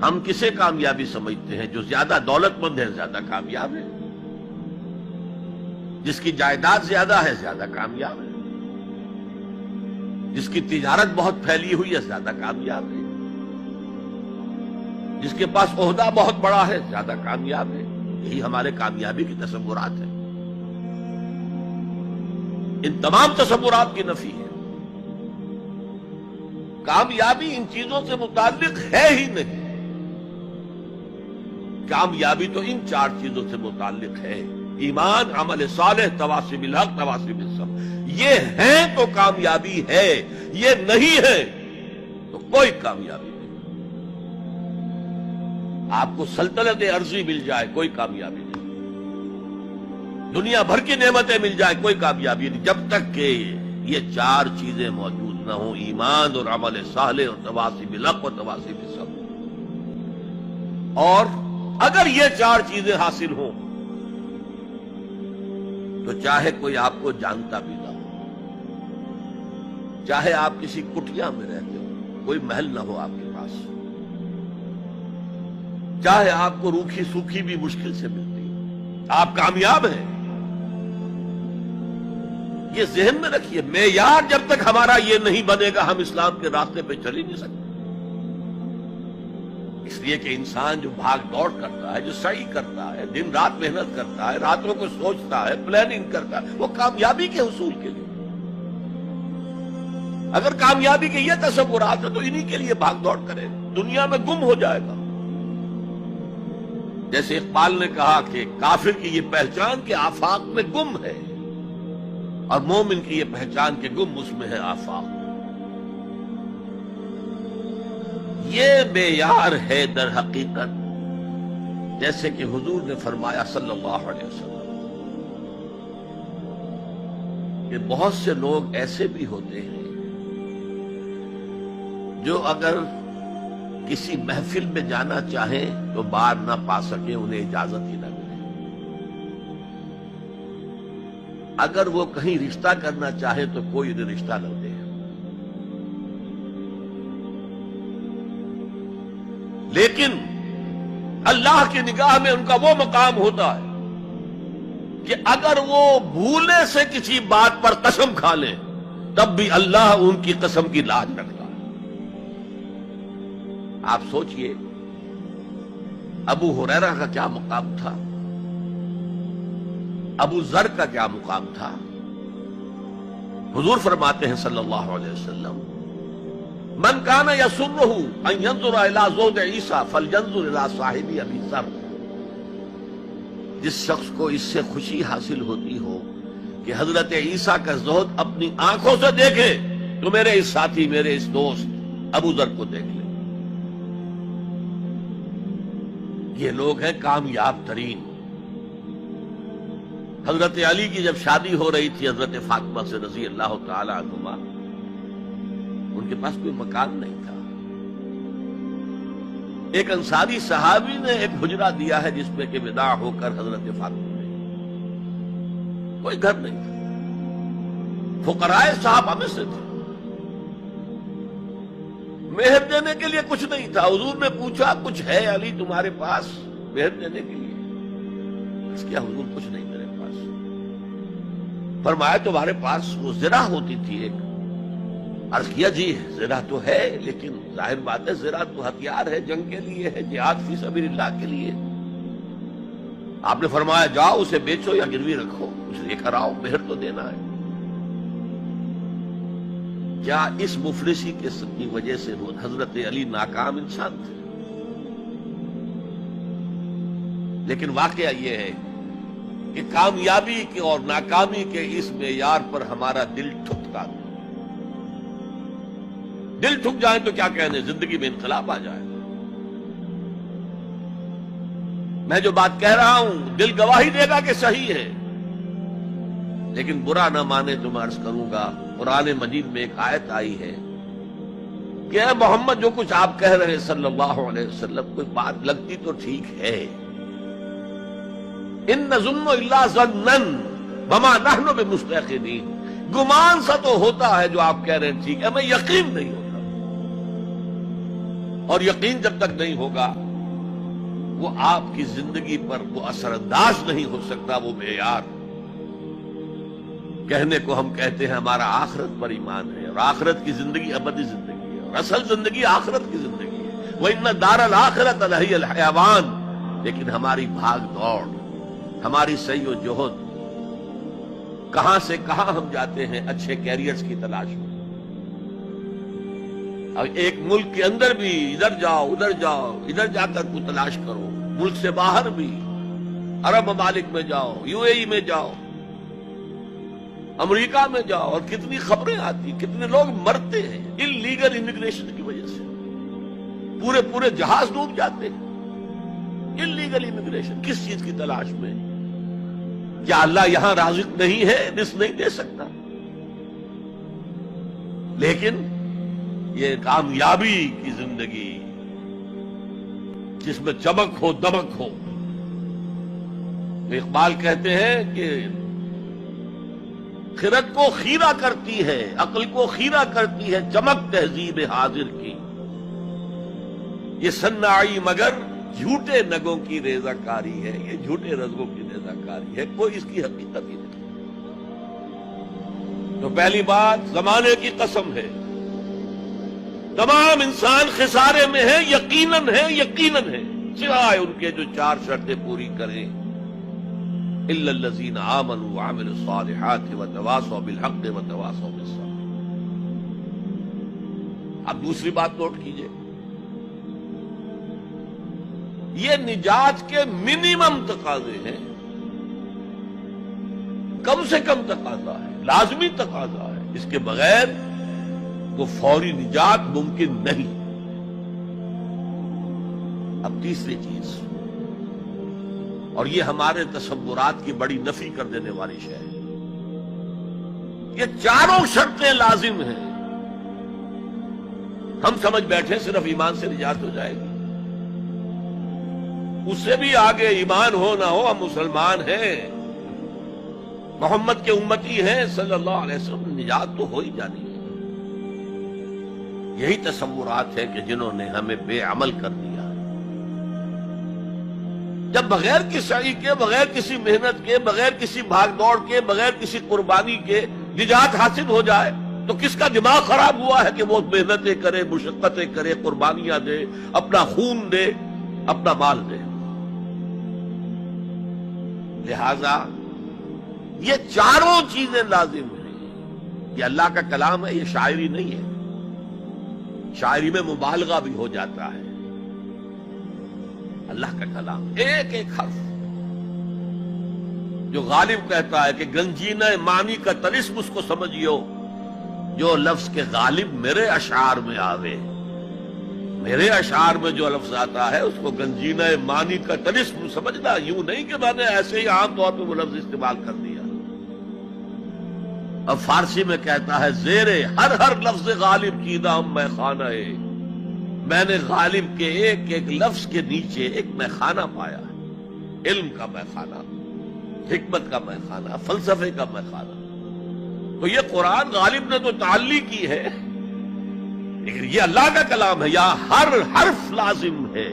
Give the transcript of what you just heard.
ہم کسے کامیابی سمجھتے ہیں؟ جو زیادہ دولت مند ہے زیادہ کامیاب ہے، جس کی جائیداد زیادہ ہے زیادہ کامیاب ہے، جس کی تجارت بہت پھیلی ہوئی ہے زیادہ کامیاب ہے، جس کے پاس عہدہ بہت بڑا ہے زیادہ کامیاب ہے۔ یہی ہمارے کامیابی کی تصورات ہیں۔ ان تمام تصورات کی نفی ہے۔ کامیابی ان چیزوں سے متعلق ہے ہی نہیں۔ کامیابی تو ان چار چیزوں سے متعلق ہے: ایمان، عمل صالح، تواصی بالحق، تواصی بالصبر۔ یہ ہیں تو کامیابی ہے، یہ نہیں ہے تو کوئی کامیابی نہیں۔ آپ کو سلطنت عرضی مل جائے کوئی کامیابی نہیں، دنیا بھر کی نعمتیں مل جائے کوئی کامیابی نہیں، جب تک کہ یہ چار چیزیں موجود نہ ہوں: ایمان اور عمل صالح اور تواصی بالحق اور تواصی بالصبر۔ اور اگر یہ چار چیزیں حاصل ہوں تو چاہے کوئی آپ کو جانتا بھی نہ ہو، چاہے آپ کسی کٹیا میں رہتے ہو، کوئی محل نہ ہو آپ کے پاس، چاہے آپ کو روکھی سوکھی بھی مشکل سے ملتی ہو، آپ کامیاب ہیں۔ یہ ذہن میں رکھیے، معیار جب تک ہمارا یہ نہیں بنے گا ہم اسلام کے راستے پہ چل ہی نہیں سکتے۔ اس لیے کہ انسان جو بھاگ دوڑ کرتا ہے، جو سعی کرتا ہے، دن رات محنت کرتا ہے، راتوں کو سوچتا ہے، پلاننگ کرتا ہے، وہ کامیابی کے حصول کے لیے۔ اگر کامیابی کے یہ تصورات ہیں تو انہی کے لیے بھاگ دوڑ کرے، دنیا میں گم ہو جائے گا۔ جیسے اقبال نے کہا کہ کافر کی یہ پہچان کہ آفاق میں گم ہے، اور مومن کی یہ پہچان کہ گم اس میں ہے آفاق۔ یہ معیار ہے در حقیقت، جیسے کہ حضور نے فرمایا صلی اللہ علیہ وسلم کہ بہت سے لوگ ایسے بھی ہوتے ہیں جو اگر کسی محفل میں جانا چاہیں تو بار نہ پا سکیں، انہیں اجازت ہی نہ ملے۔ اگر وہ کہیں رشتہ کرنا چاہیں تو کوئی انہیں رشتہ نہ دے۔ لیکن اللہ کی نگاہ میں ان کا وہ مقام ہوتا ہے کہ اگر وہ بھولے سے کسی بات پر قسم کھا لیں تب بھی اللہ ان کی قسم کی لاج رکھتا ہے۔ آپ سوچئے ابو ہریرہ کا کیا مقام تھا، ابو ذر کا کیا مقام تھا۔ حضور فرماتے ہیں صلی اللہ علیہ وسلم: من کان یسرہ ان ینظر الی زہد عیسیٰ فلینظر الی صاحب ابی ذر۔ جس شخص کو اس سے خوشی حاصل ہوتی ہو کہ حضرت عیسیٰ کا زہد اپنی آنکھوں سے دیکھے تو میرے اس ساتھی، میرے اس دوست ابو ذر کو دیکھ لے۔ یہ لوگ ہیں کامیاب ترین۔ حضرت علی کی جب شادی ہو رہی تھی حضرت فاطمہ سے رضی اللہ تعالی عنہما، ان کے پاس کوئی مکان نہیں تھا۔ ایک انصاری صحابی نے ایک حجرہ دیا ہے جس میں کہ وداع ہو کر حضرت فاطمہ نے، کوئی گھر نہیں تھا، فقراء صحابہ میں سے تھے، مہر دینے کے لیے کچھ نہیں تھا۔ حضور نے پوچھا کچھ ہے علی تمہارے پاس مہر دینے کے لیے؟ اس کیا حضور کچھ نہیں میرے پاس۔ فرمایا تمہارے پاس وہ زرہ ہوتی تھی ایک؟ عرض کیا جی زرہ تو ہے، لیکن ظاہر بات ہے زرہ تو ہتھیار ہے، جنگ کے لیے ہے، جہاد فی سبیل اللہ کے لیے۔ آپ نے فرمایا جاؤ اسے بیچو یا گروی رکھو، اسے لے کر آؤ، مہر تو دینا ہے۔ کیا اس مفلسی کی وجہ سے وہ حضرت علی ناکام انسان تھے؟ لیکن واقعہ یہ ہے کہ کامیابی کے اور ناکامی کے اس معیار پر ہمارا دل ٹھکتا ہے۔ دل ٹھک جائیں تو کیا کہنے، زندگی میں انقلاب آ جائے۔ میں جو بات کہہ رہا ہوں دل گواہی دے گا کہ صحیح ہے، لیکن برا نہ مانے تو میں عرض کروں گا، قرآن مجید میں ایک آیت آئی ہے کہ اے محمد جو کچھ آپ کہہ رہے صلی اللہ علیہ وسلم کوئی بات لگتی تو ٹھیک ہے، ان نظن الا ظنا وما نحن بمستيقنين، گمان سا تو ہوتا ہے جو آپ کہہ رہے ہیں ٹھیک ہے، ہمیں یقین نہیں ہوتا۔ اور یقین جب تک نہیں ہوگا وہ آپ کی زندگی پر وہ اثر انداز نہیں ہو سکتا، وہ معیار۔ کہنے کو ہم کہتے ہیں ہمارا آخرت پر ایمان ہے، اور آخرت کی زندگی ابدی زندگی ہے، اور اصل زندگی آخرت کی زندگی ہے۔ وَإِنَّ دَارَ الْآخِرَةَ لَهِيَ الْحَيَوَانُ، لیکن ہماری بھاگ دوڑ، ہماری سعی و جہد، کہاں سے کہاں ہم جاتے ہیں اچھے کیریئرز کی تلاش میں۔ اور ایک ملک کے اندر بھی ادھر جاؤ ادھر جاؤ، ادھر جا کر کو تلاش کرو، ملک سے باہر بھی عرب ممالک میں جاؤ، یو اے ای میں جاؤ، امریکہ میں جاؤ، اور کتنی خبریں آتی، کتنے لوگ مرتے ہیں انلیگل امیگریشن کی وجہ سے، پورے پورے جہاز ڈوب جاتے ہیں انلیگل امیگریشن۔ کس چیز کی تلاش میں؟ کیا اللہ یہاں رازق نہیں ہے، رزق نہیں دے سکتا؟ لیکن یہ کامیابی کی زندگی جس میں چمک ہو دمک ہو، اقبال کہتے ہیں کہ خرد کو خیرہ کرتی ہے، عقل کو خیرہ کرتی ہے چمک تہذیب حاضر کی، یہ صناعی مگر جھوٹے نگوں کی ریزہ کاری ہے، یہ جھوٹے رزقوں کی ریزہ کاری ہے، کوئی اس کی حقیقت ہی نہیں۔ تو پہلی بات زمانے کی قسم ہے، تمام انسان خسارے میں ہے، یقیناً ہے، یقیناً ہے، سوائے ان کے جو چار شرطیں پوری کریں، الا الذین آمنوا وعملوا الصالحات وتواصوا بالحق وتواصوا بالصبر۔ اب دوسری بات نوٹ کیجئے، یہ نجات کے منیمم تقاضے ہیں، کم سے کم تقاضا ہے، لازمی تقاضا ہے، اس کے بغیر وہ فوری نجات ممکن نہیں۔ اب تیسری چیز، اور یہ ہمارے تصورات کی بڑی نفی کر دینے والی شے ہے، یہ چاروں شرطیں لازم ہیں، ہم سمجھ بیٹھے صرف ایمان سے نجات ہو جائے گی، اس سے بھی آگے ایمان ہو نہ ہو ہم مسلمان ہیں، محمد کے امتی ہیں صلی اللہ علیہ وسلم، نجات تو ہو ہی جانی ہے۔ یہی تصورات ہیں کہ جنہوں نے ہمیں بے عمل کر دیا۔ جب بغیر کسی سعی کے، بغیر کسی محنت کے، بغیر کسی بھاگ دوڑ کے، بغیر کسی قربانی کے نجات حاصل ہو جائے تو کس کا دماغ خراب ہوا ہے کہ وہ محنتیں کرے، مشقتیں کرے، قربانیاں دے، اپنا خون دے، اپنا مال دے۔ لہذا یہ چاروں چیزیں لازم ہیں۔ یہ اللہ کا کلام ہے، یہ شاعری نہیں ہے، شاعری میں مبالغہ بھی ہو جاتا ہے۔ اللہ کا کلام ایک ایک حرف، جو غالب کہتا ہے کہ گنجینہ معنی کا طلسم اس کو سمجھیو، جو لفظ کے غالب میرے اشعار میں آوے، میرے اشعار میں جو لفظ آتا ہے اس کو گنجینہ معنی کا طلسم سمجھنا، یوں نہیں کہ میں نے ایسے ہی عام طور پہ وہ لفظ استعمال کر دیا۔ اب فارسی میں کہتا ہے زیرے ہر لفظ غالب کیدا ہم میں خانہ ہے، میں نے غالب کے ایک ایک لفظ کے نیچے ایک میں خانہ پایا ہے، علم کا میں خانہ، حکمت کا میں خانہ، فلسفے کا میں خانہ۔ تو یہ قرآن غالب نے تو تعلی کی ہے، لیکن یہ اللہ کا کلام ہے، یہاں ہر حرف لازم ہے۔